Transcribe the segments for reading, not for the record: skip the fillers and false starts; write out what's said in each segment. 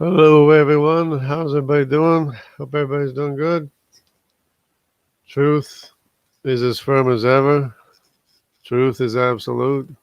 Hello, everyone. How's everybody doing? Hope everybody's doing good. Truth is as firm as ever. Truth is absolute.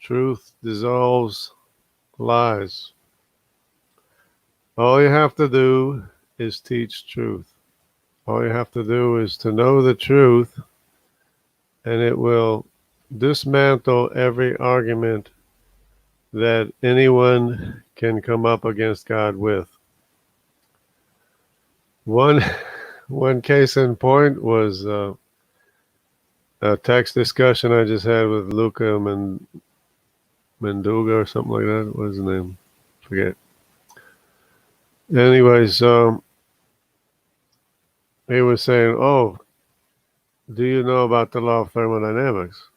Truth dissolves lies. All you have to do is teach truth. All you have to do is to know the truth, and it will dismantle every argument that anyone can come up against God with. One, one case in point was a text discussion I just had with Luca Mendoga or something like that. What is his name? Forget. Anyways, he was saying, "Oh, do you know about the law of thermodynamics?"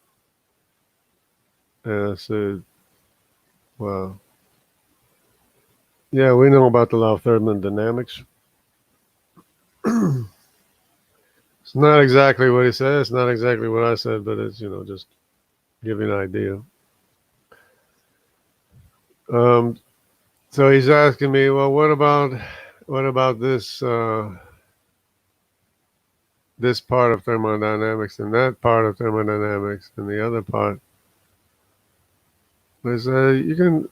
And I said, "Well, yeah, we know about the law of thermodynamics." It's not exactly what he said. It's not exactly what I said, but it's just give you an idea. Um, so he's asking me, well, what about this part of thermodynamics and that part of thermodynamics and the other part? I say you can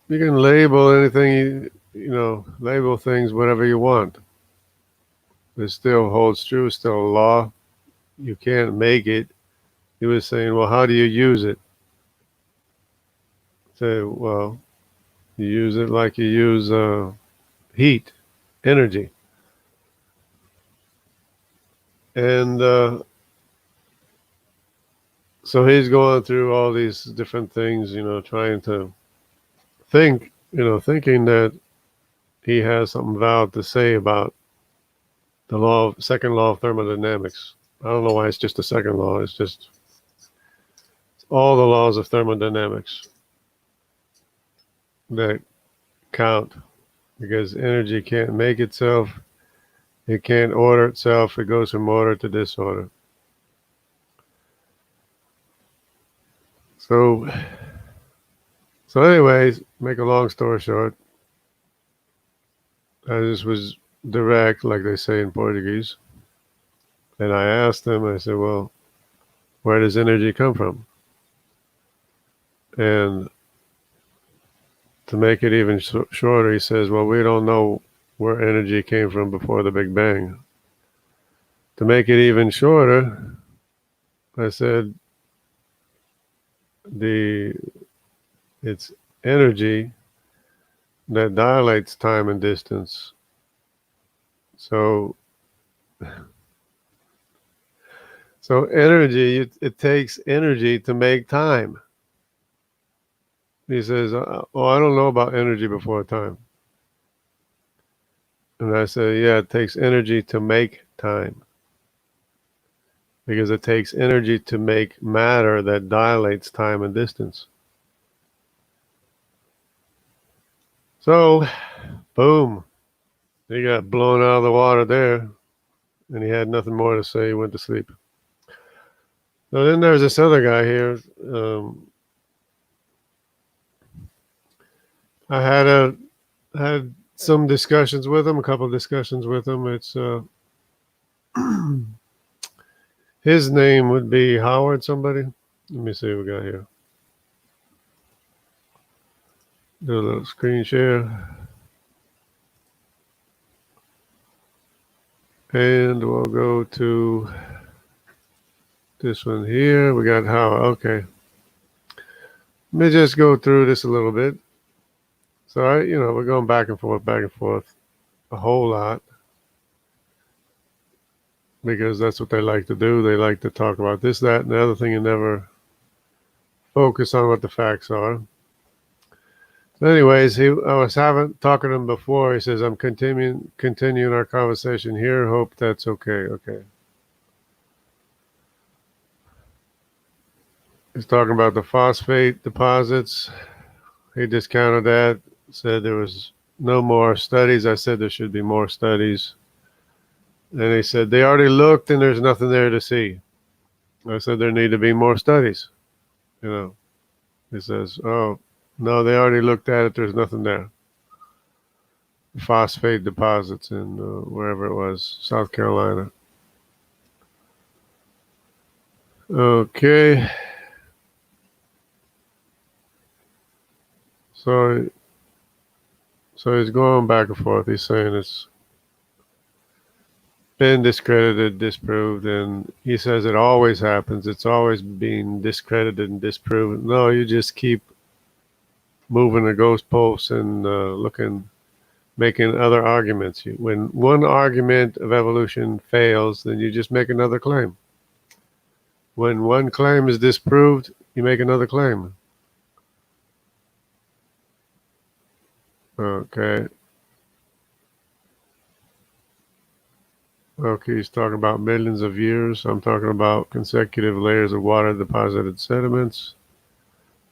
label anything label things whatever you want. It still holds true. It's still a law. You can't make it. He was saying, well, how do you use it? Say, well, you use it like you use heat, energy. And so he's going through all these different things, trying to thinking that he has something valid to say about the second law of thermodynamics. I don't know why it's just the second law. It's just all the laws of thermodynamics that count, because energy can't make itself. It can't order itself. It goes from order to disorder. So, anyways, make a long story short, I just was direct, like they say in Portuguese. And I asked him, I said, well, where does energy come from? And to make it even shorter, he says, well, we don't know where energy came from before the Big Bang. To make it even shorter, I said, it's energy that dilates time and distance. So energy, it takes energy to make time. He says, oh, I don't know about energy before time. And I said, yeah, it takes energy to make time, because it takes energy to make matter that dilates time and distance. So, boom, he got blown out of the water there, and he had nothing more to say. He went to sleep. So then there's this other guy here. I had some discussions with him, a couple of discussions with him. It's his name would be Howard somebody. Let me see what we got here. Do a little screen share. And we'll go to this one here. We got Howard. Okay. Let me just go through this a little bit. So we're going back and forth a whole lot, because that's what they like to do. They like to talk about this, that, and the other thing, and never focus on what the facts are. So anyways, I was talking to him before. He says, I'm continuing our conversation here. Hope that's okay. Okay. He's talking about the phosphate deposits. He discounted that, said there was no more studies. I said there should be more studies. And he said, they already looked and there's nothing there to see. I said, there need to be more studies. He says, oh, no, they already looked at it. There's nothing there. phosphate deposits in wherever it was, South Carolina. Okay. So he's going back and forth. He's saying it's been discredited, disproved, and he says it always happens. It's always being discredited and disproved. No, you just keep moving the goalposts and making other arguments. When one argument of evolution fails, then you just make another claim. When one claim is disproved, you make another claim. Okay. Okay, he's talking about millions of years. I'm talking about consecutive layers of water deposited sediments.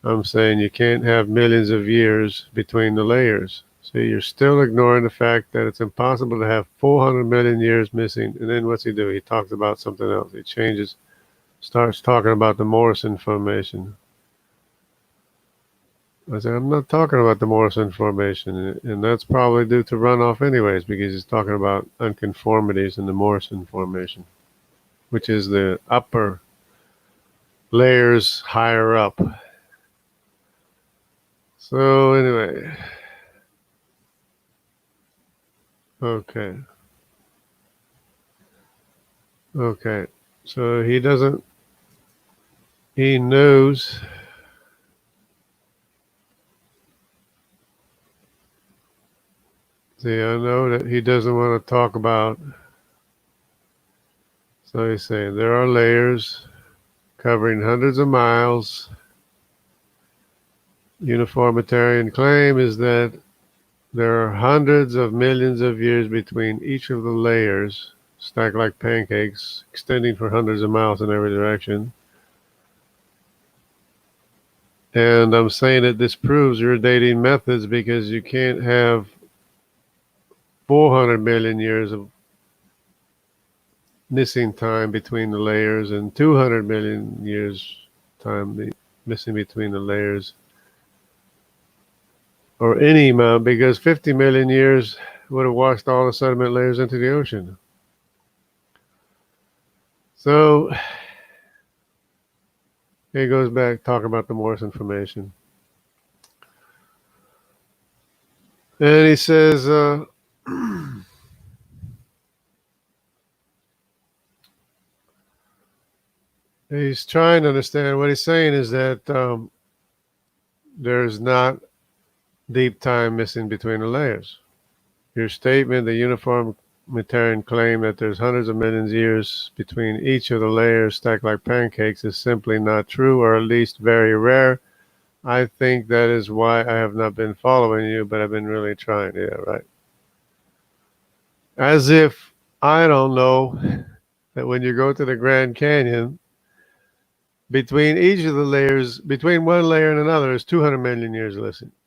I'm saying you can't have millions of years between the layers. So you're still ignoring the fact that it's impossible to have 400 million years missing. And then what's he do? He talks about something else. He starts talking about the Morrison Formation. I said, I'm not talking about the Morrison Formation, and that's probably due to runoff anyways, because he's talking about unconformities in the Morrison Formation, which is the upper layers higher up. So anyway, okay. So he knows. See, I know that he doesn't want to talk about. So he's saying there are layers covering hundreds of miles. Uniformitarian claim is that there are hundreds of millions of years between each of the layers, stacked like pancakes, extending for hundreds of miles in every direction. And I'm saying that this proves your dating methods because you can't have 400 million years of missing time between the layers and 200 million years time missing between the layers, or any amount, because 50 million years would have washed all the sediment layers into the ocean. So he goes back talking about the Morrison Formation. And he says, he's trying to understand. What he's saying is that there's not deep time missing between the layers. Your statement, the uniformitarian claim that there's hundreds of millions of years between each of the layers stacked like pancakes, is simply not true, or at least very rare. I think that is why I have not been following you, but I've been really trying. Yeah, right. As if I don't know that when you go to the Grand Canyon, between each of the layers, between one layer and another, is 200 million years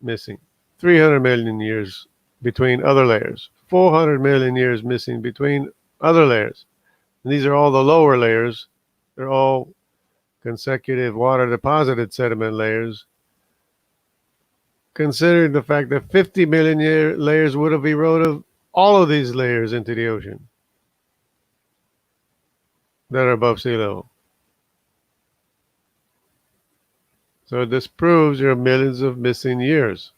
missing. 300 million years between other layers. 400 million years missing between other layers. And these are all the lower layers. They're all consecutive water deposited sediment layers. Considering the fact that 50 million layers would have eroded all of these layers into the ocean that are above sea level. So this proves there are millions of missing years.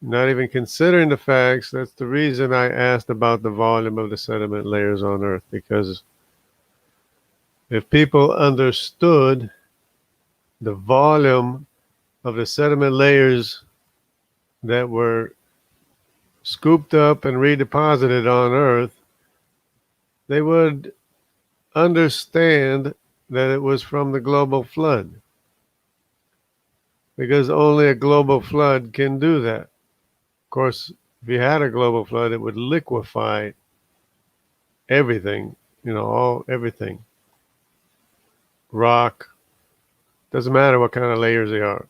Not even considering the facts, that's the reason I asked about the volume of the sediment layers on Earth, because if people understood the volume of the sediment layers that were scooped up and redeposited on Earth, they would understand that it was from the global flood. Because only a global flood can do that. Of course, if you had a global flood, it would liquefy everything, everything. Rock, doesn't matter what kind of layers they are.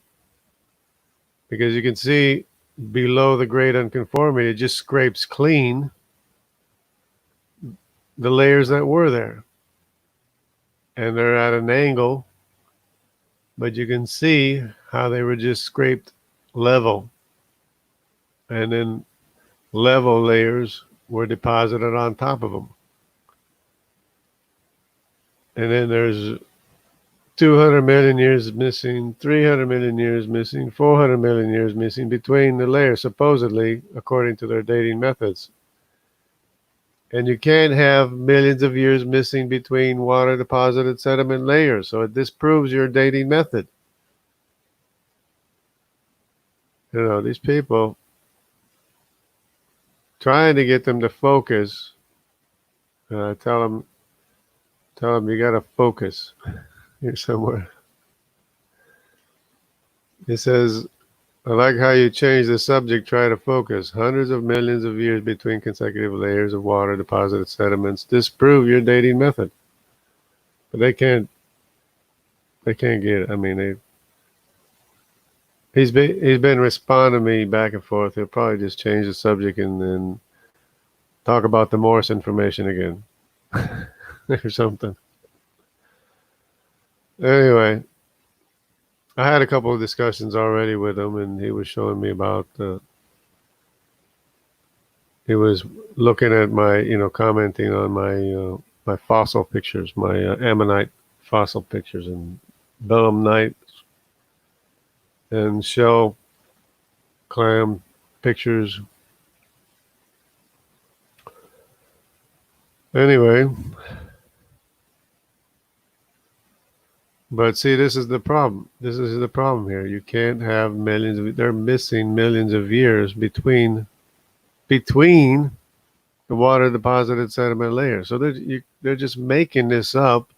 Because you can see below the great unconformity, it just scrapes clean the layers that were there. And they're at an angle, but you can see how they were just scraped level. And then level layers were deposited on top of them. And then there's 200 million years missing, 300 million years missing, 400 million years missing between the layers, supposedly, according to their dating methods. And you can't have millions of years missing between water deposited sediment layers. So it disproves your dating method. You know, these people, trying to get them to focus, tell them you got to focus here somewhere. It says, I like how you change the subject, try to focus. Hundreds of millions of years between consecutive layers of water deposited sediments disprove your dating method. But they can't get it. I mean, he's been responding to me back and forth. He'll probably just change the subject and then talk about the Morse information again or something. Anyway, I had a couple of discussions already with him, and he was showing me about. He was looking at my, commenting on my my fossil pictures, my ammonite fossil pictures, and belemnite and shell clam pictures. Anyway, but see, this is the problem. This is the problem here. You can't have they're missing millions of years between the water deposited sediment layers. So they're just making this up,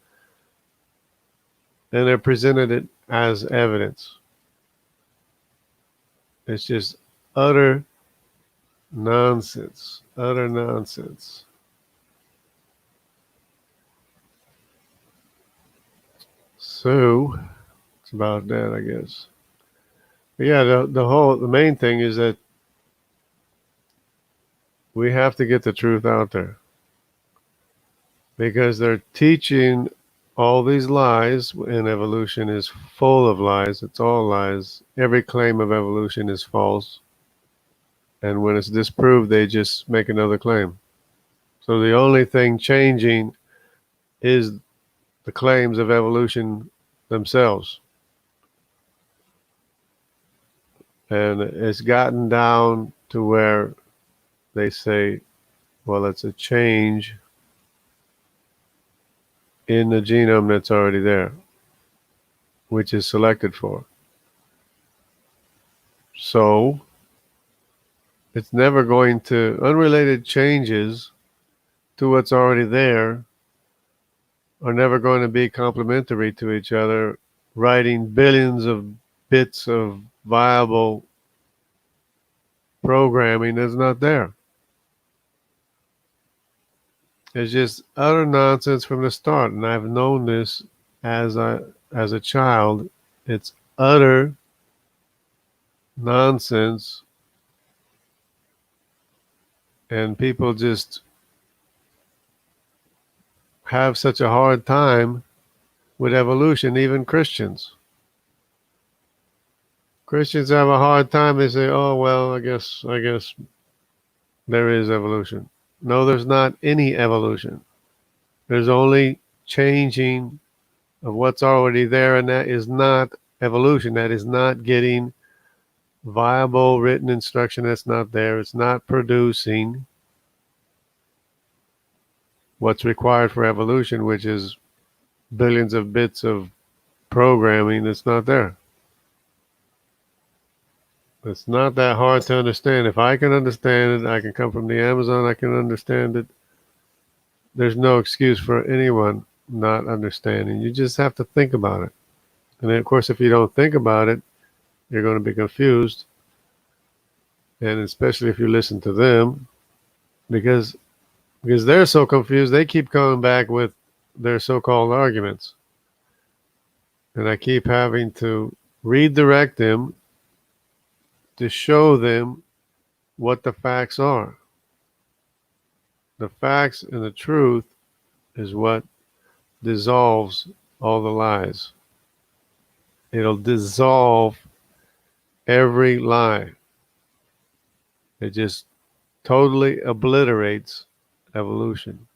and they're presented it as evidence. It's just utter nonsense. Utter nonsense. So it's about that, I guess. But yeah, the main thing is that we have to get the truth out there, because they're teaching all these lies, and evolution is full of lies. It's all lies. Every claim of evolution is false. And when it's disproved, they just make another claim. So the only thing changing is the claims of evolution themselves. And it's gotten down to where they say, well, it's a change in the genome that's already there, which is selected for. So it's never going to, unrelated changes to what's already there are never going to be complementary to each other, writing billions of bits of viable programming that's not there. It's just utter nonsense from the start, and I've known this as a child. It's utter nonsense, and people just have such a hard time with evolution. Even Christians have a hard time. They say, "Oh well, I guess there is evolution." No, there's not any evolution. There's only changing of what's already there, and that is not evolution. That is not getting viable written instruction that's not there. It's not producing what's required for evolution, which is billions of bits of programming that's not there. It's not that hard to understand. If I can understand it, I can come from the Amazon, I can understand it. There's no excuse for anyone not understanding. You just have to think about it. And then, of course, if you don't think about it, you're going to be confused. And especially if you listen to them, because they're so confused, they keep coming back with their so-called arguments. And I keep having to redirect them to show them what the facts are. The facts and the truth is what dissolves all the lies. It'll dissolve every lie. It just totally obliterates evolution.